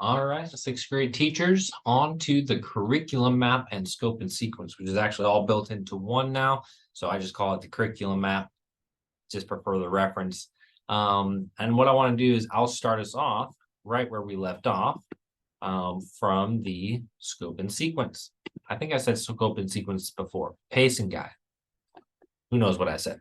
All right, sixth grade teachers, on to the curriculum map and scope and sequence, which is actually all built into one now. So I just call it the curriculum map, just for further reference. And what I want to do is I'll start us off right where we left off from the scope and sequence. I think I said scope and sequence before, pacing guide. Who knows what I said?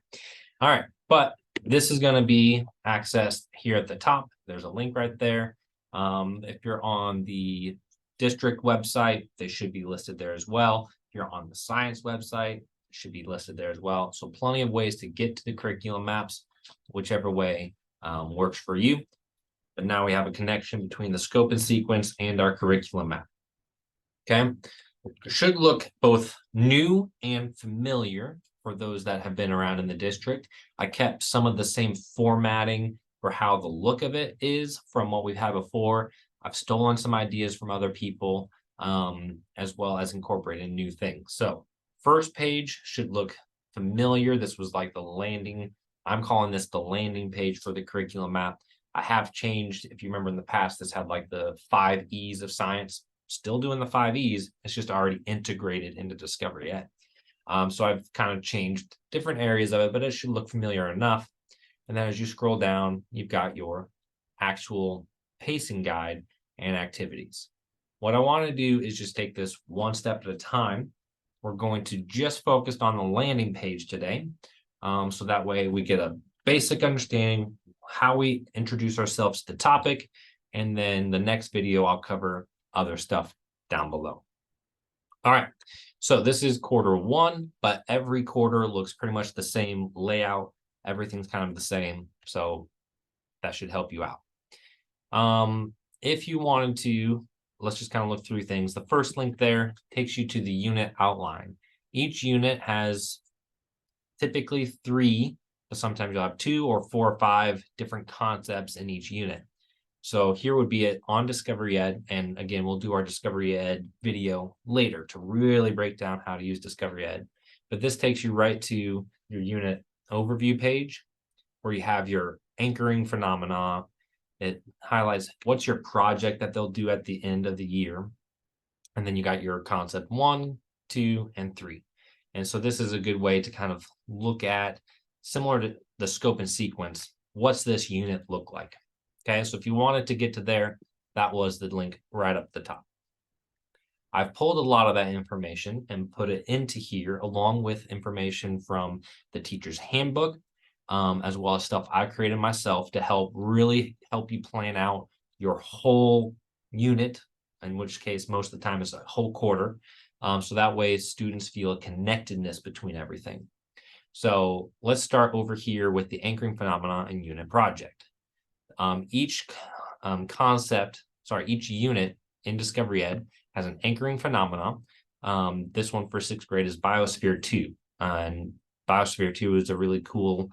All right, but this is going to be accessed here at the top. There's a link right there. If you're on the district website, they should be listed there as well. If you're on the science website, it should be listed there as well. So plenty of ways to get to the curriculum maps, whichever way works for you. But now we have a connection between the scope and sequence and our curriculum map. Okay, it should look both new and familiar for those that have been around in the district. I kept some of the same formatting for how the look of it is from what we've had before. I've stolen some ideas from other people, as well as incorporated new things. So first page should look familiar. This was like the landing. I'm calling this the landing page for the curriculum map. I have changed, if you remember in the past, this had like the 5 E's of science. Still doing the 5 E's. It's just already integrated into Discovery Ed. So I've kind of changed different areas of it, but it should look familiar enough. And then as you scroll down, you've got your actual pacing guide and activities. What I want to do is just take this one step at a time. We're going to just focus on the landing page today. So that way we get a basic understanding how we introduce ourselves to the topic. And then the next video, I'll cover other stuff down below. All right. So this is quarter one, but every quarter looks pretty much the same layout. Everything's kind of the same. So that should help you out. If you wanted to, let's just kind of look through things. The first link there takes you to the unit outline. Each unit has typically 3, but sometimes you'll have 2 or 4 or 5 different concepts in each unit. So here would be it on Discovery Ed. And again, we'll do our Discovery Ed video later to really break down how to use Discovery Ed. But this takes you right to your unit overview page where you have your anchoring phenomena. It highlights what's your project that they'll do at the end of the year. And then you got your concept 1, 2, and 3. And so this is a good way to kind of look at, similar to the scope and sequence, what's this unit look like? Okay, so if you wanted to get to there, that was the link right up the top. I've pulled a lot of that information and put it into here along with information from the teacher's handbook, as well as stuff I created myself to really help you plan out your whole unit, in which case most of the time it's a whole quarter. So that way students feel a connectedness between everything. So let's start over here with the anchoring phenomena and unit project. Each unit in Discovery Ed has an anchoring phenomena. This one for 6th grade is Biosphere 2. And Biosphere 2 is a really cool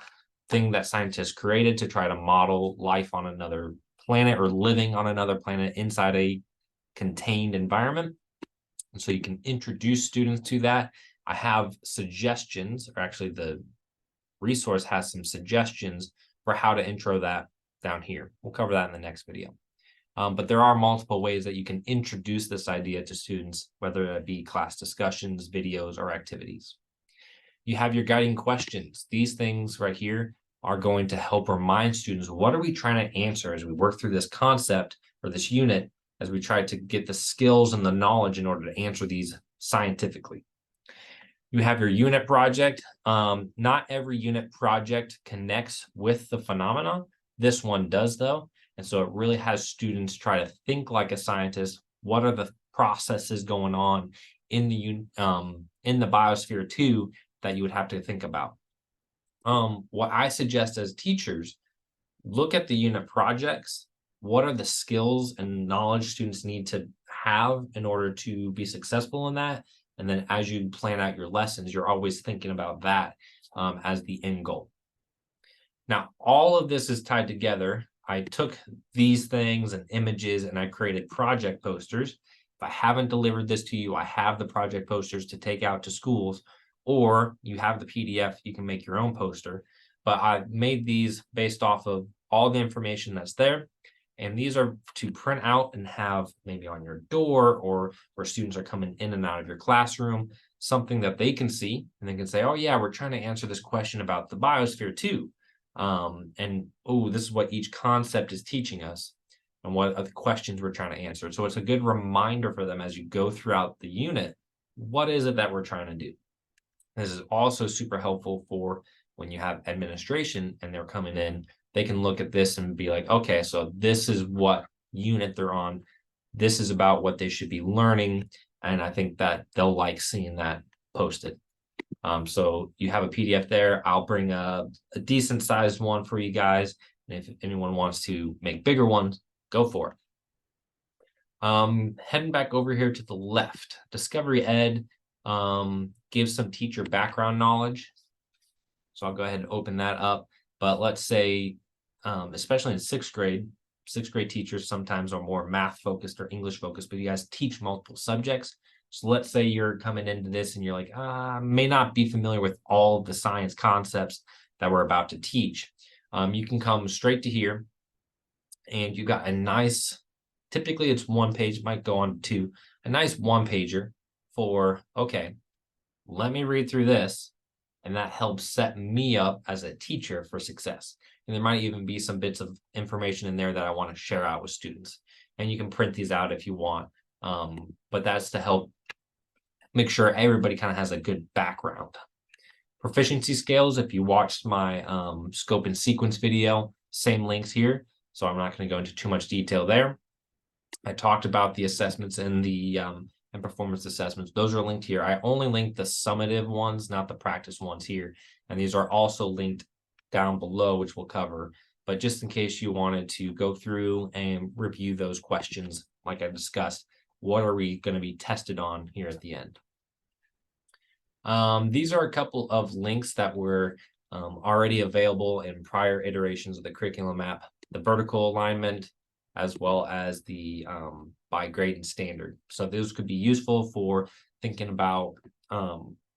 thing that scientists created to try to model life on another planet or living on another planet inside a contained environment. And so you can introduce students to that. I have suggestions, or actually the resource has some suggestions for how to intro that down here. We'll cover that in the next video. But there are multiple ways that you can introduce this idea to students, whether it be class discussions, videos, or activities. You have your guiding questions. These things right here are going to help remind students, what are we trying to answer as we work through this concept or this unit, as we try to get the skills and the knowledge in order to answer these scientifically. You have your unit project. Not every unit project connects with the phenomena. This one does, though. And so it really has students try to think like a scientist. What are the processes going on in the Biosphere 2 that you would have to think about? What I suggest as teachers, look at the unit projects. What are the skills and knowledge students need to have in order to be successful in that? And then as you plan out your lessons, you're always thinking about that as the end goal. Now, all of this is tied together. I took these things and images and I created project posters. If I haven't delivered this to you, I have the project posters to take out to schools, or you have the PDF, you can make your own poster. But I made these based off of all the information that's there. And these are to print out and have maybe on your door or where students are coming in and out of your classroom, something that they can see and they can say, oh, yeah, we're trying to answer this question about the biosphere too. And oh, this is what each concept is teaching us and what are the questions we're trying to answer. So it's a good reminder for them as you go throughout the unit. What is it that we're trying to do? This is also super helpful for when you have administration and they're coming in, they can look at this and be like, okay, so this is what unit they're on. This is about what they should be learning. And I think that they'll like seeing that posted. So you have a PDF there. I'll bring a decent sized one for you guys. And if anyone wants to make bigger ones, go for it. Heading back over here to the left, Discovery Ed gives some teacher background knowledge. So I'll go ahead and open that up. But let's say, especially in sixth grade teachers sometimes are more math focused or English focused, but you guys teach multiple subjects. So let's say you're coming into this and you're like, may not be familiar with all the science concepts that we're about to teach. You can come straight to here and you got a nice, typically it's one page, might go on to a nice one pager for, okay, let me read through this. And that helps set me up as a teacher for success. And there might even be some bits of information in there that I want to share out with students. And you can print these out if you want. But that's to help make sure everybody kind of has a good background. Proficiency scales, if you watched my scope and sequence video, same links here. So I'm not going to go into too much detail there. I talked about the assessments and the and performance assessments. Those are linked here. I only linked the summative ones, not the practice ones here. And these are also linked down below, which we'll cover. But just in case you wanted to go through and review those questions, like I discussed, what are we going to be tested on here at the end? These are a couple of links that were already available in prior iterations of the curriculum map, the vertical alignment, as well as the by grade and standard. So those could be useful for thinking about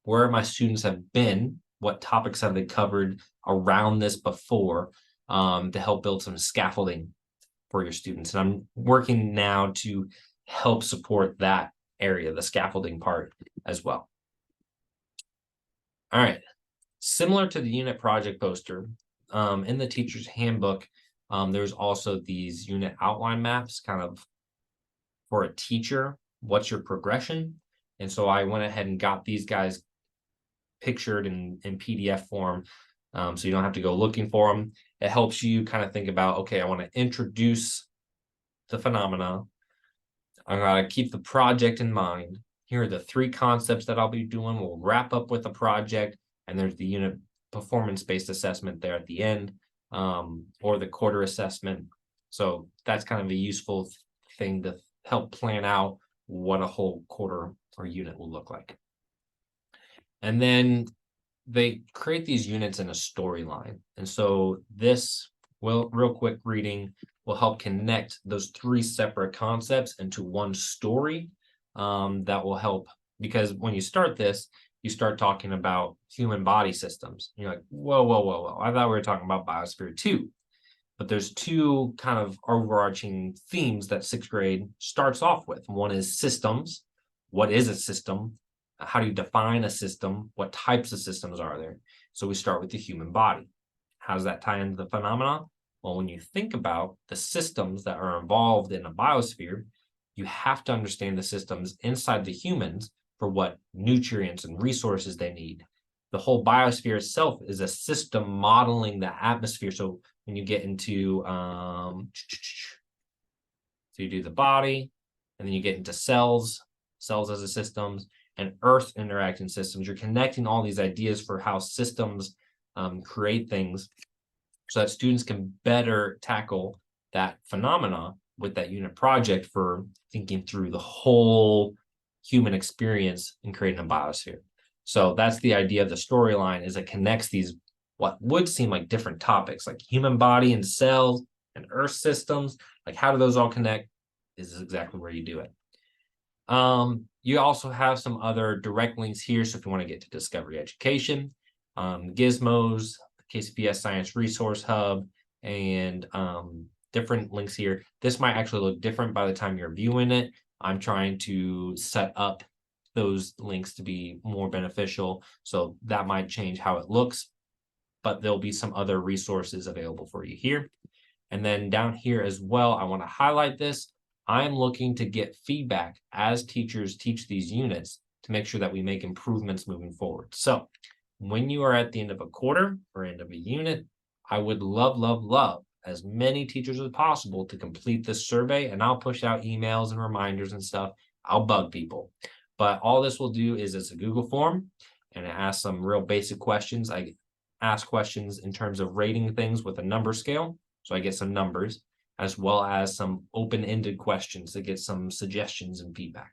where my students have been, what topics have they covered around this before, to help build some scaffolding for your students. And I'm working now to help support that area, the scaffolding part as well. All right, similar to the unit project poster, in the teacher's handbook, there's also these unit outline maps kind of for a teacher, what's your progression? And so I went ahead and got these guys pictured in PDF form, so you don't have to go looking for them. It helps you kind of think about, okay, I want to introduce the phenomena. I'm going to keep the project in mind. Here are the 3 concepts that I'll be doing. We'll wrap up with a project, and there's the unit performance-based assessment there at the end, or the quarter assessment. So that's kind of a useful thing to help plan out what a whole quarter or unit will look like. And then they create these units in a storyline. And so this, well, real quick reading will help connect those 3 separate concepts into one story, that will help, because when you start this, you start talking about human body systems. You're like, whoa. I thought we were talking about biosphere 2. But there's 2 kind of overarching themes that 6th grade starts off with. One is systems. What is a system? How do you define a system? What types of systems are there? So we start with the human body. How does that tie into the phenomena? Well, when you think about the systems that are involved in a biosphere, you have to understand the systems inside the humans for what nutrients and resources they need. The whole biosphere itself is a system modeling the atmosphere. So when you get into, so you do the body, and then you get into cells as a systems, and earth interacting systems. You're connecting all these ideas for how systems create things so that students can better tackle that phenomena with that unit project for thinking through the whole human experience and creating a biosphere. So that's the idea of the storyline, is it connects these what would seem like different topics, like human body and cells and earth systems. Like, how do those all connect? This is exactly where you do it. You also have some other direct links here. So if you want to get to Discovery Education, Gizmos, KCPS Science Resource Hub, and different links here. This might actually look different by the time you're viewing it. I'm trying to set up those links to be more beneficial. So that might change how it looks, but there'll be some other resources available for you here. And then down here as well, I want to highlight this. I'm looking to get feedback as teachers teach these units to make sure that we make improvements moving forward. So when you are at the end of a quarter or end of a unit, I would love as many teachers as possible to complete this survey, and I'll push out emails and reminders and stuff. I'll bug people. But all this will do is it's a Google form, and it asks some real basic questions. I ask questions in terms of rating things with a number scale. So I get some numbers, as well as some open-ended questions to get some suggestions and feedback.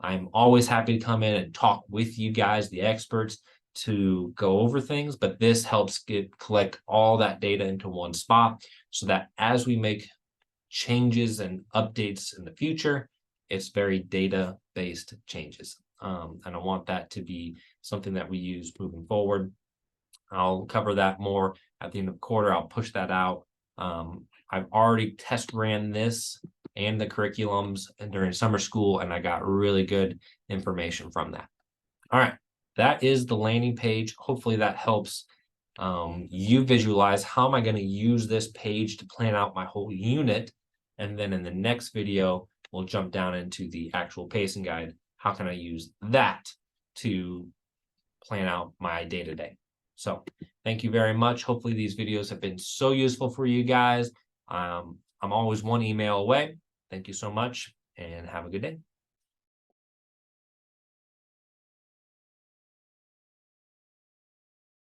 I'm always happy to come in and talk with you guys, the experts, to go over things, but this helps collect all that data into one spot so that as we make changes and updates in the future, it's very data-based changes. And I want that to be something that we use moving forward. I'll cover that more at the end of the quarter. I'll push that out. I've already test ran this and the curriculums during summer school, and I got really good information from that. All right, that is the landing page. Hopefully that helps you visualize how am I going to use this page to plan out my whole unit. And then in the next video, we'll jump down into the actual pacing guide. How can I use that to plan out my day-to-day? So thank you very much. Hopefully these videos have been so useful for you guys. I'm always one email away. Thank you so much and have a good day.